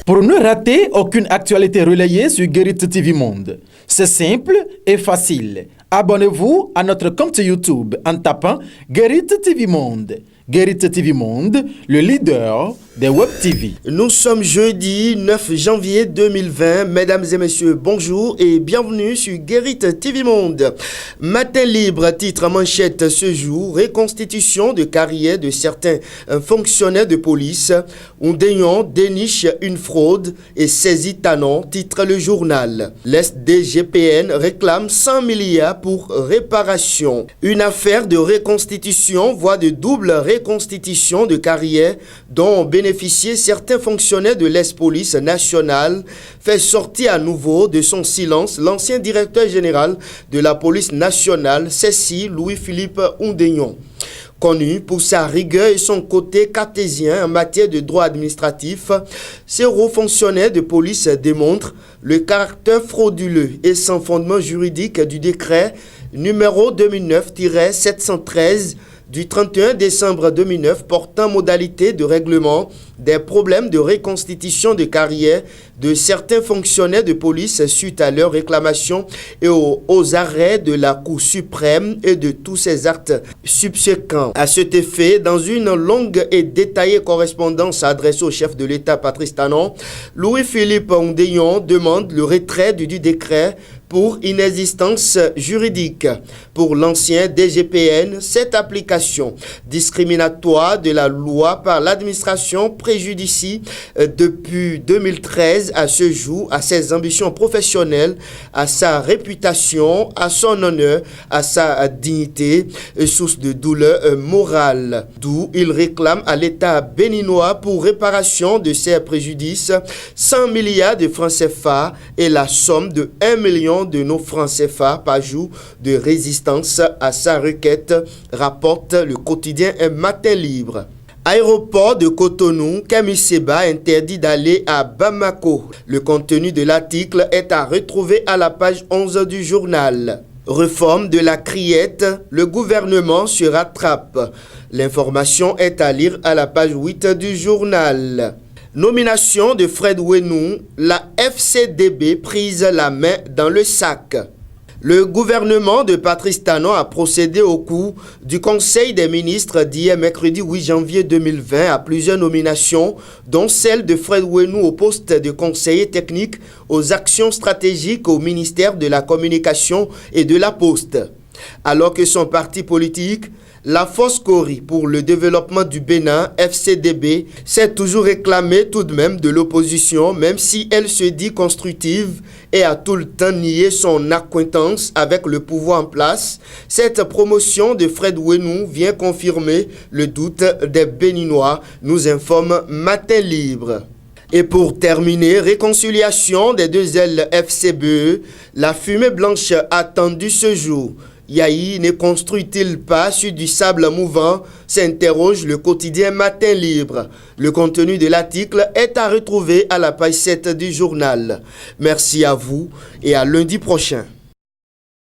Pour ne rater aucune actualité relayée sur Guérit TV Monde, c'est simple et facile. Abonnez-vous à notre compte YouTube en tapant Guérit TV Monde. Guérit TV Monde, le leader des Web TV. Nous sommes jeudi 9 janvier 2020. Mesdames et messieurs, bonjour et bienvenue sur Guérit TV Monde. Matin libre, titre manchette ce jour, reconstitution de carrière de certains fonctionnaires de police. Oundéon déniche une fraude et saisit Tanon, titre le journal. L'SDGPN réclame 100 milliards pour réparation. Une affaire de reconstitution, voire de double reconstitution de carrière dont ont bénéficié certains fonctionnaires de l'Est-Police nationale fait sortir à nouveau de son silence l'ancien directeur général de la police nationale, Cécile Louis-Philippe Oundéon. Connu pour sa rigueur et son côté cartésien en matière de droit administratif, ces hauts fonctionnaires de police démontrent le caractère frauduleux et sans fondement juridique du décret numéro 2009-713 du 31 décembre 2009 portant modalité de règlement des problèmes de reconstitution de carrière de certains fonctionnaires de police suite à leur réclamation et aux arrêts de la Cour suprême et de tous ces actes subséquents. À cet effet, dans une longue et détaillée correspondance adressée au chef de l'État Patrice Talon, Louis-Philippe Oundéon demande le retrait du décret pour inexistence juridique. Pour l'ancien DGPN, cette application discriminatoire de la loi par l'administration préjudicie depuis 2013 à ce jour à ses ambitions professionnelles, à sa réputation, à son honneur, à sa dignité, source de douleur morale. D'où il réclame à l'État béninois pour réparation de ces préjudices 100 milliards de francs CFA et la somme de 1 million de nos francs CFA par jour de résistance à sa requête, rapporte le quotidien Un Matin Libre. Aéroport de Cotonou, Camille Seba interdit d'aller à Bamako. Le contenu de l'article est à retrouver à la page 11 du journal. Réforme de la criette, le gouvernement se rattrape. L'information est à lire à la page 8 du journal. Nomination de Fred Ouenou, la FCDB prise la main dans le sac. Le gouvernement de Patrice Talon a procédé au coup du Conseil des ministres d'hier mercredi 8 janvier 2020 à plusieurs nominations, dont celle de Fred Ouenou au poste de conseiller technique aux actions stratégiques au ministère de la Communication et de la Poste. Alors que son parti politique, la Force Cori pour le développement du Bénin, FCDB, s'est toujours réclamée tout de même de l'opposition, même si elle se dit constructive et a tout le temps nié son acquaintance avec le pouvoir en place. Cette promotion de Fred Ouenou vient confirmer le doute des Béninois, nous informe Matin Libre. Et pour terminer, réconciliation des deux ailes FCBE, la fumée blanche attendue ce jour. Yahi ne construit-il pas sur du sable mouvant, s'interroge le quotidien Matin Libre. Le contenu de l'article est à retrouver à la page 7 du journal. Merci à vous et à lundi prochain.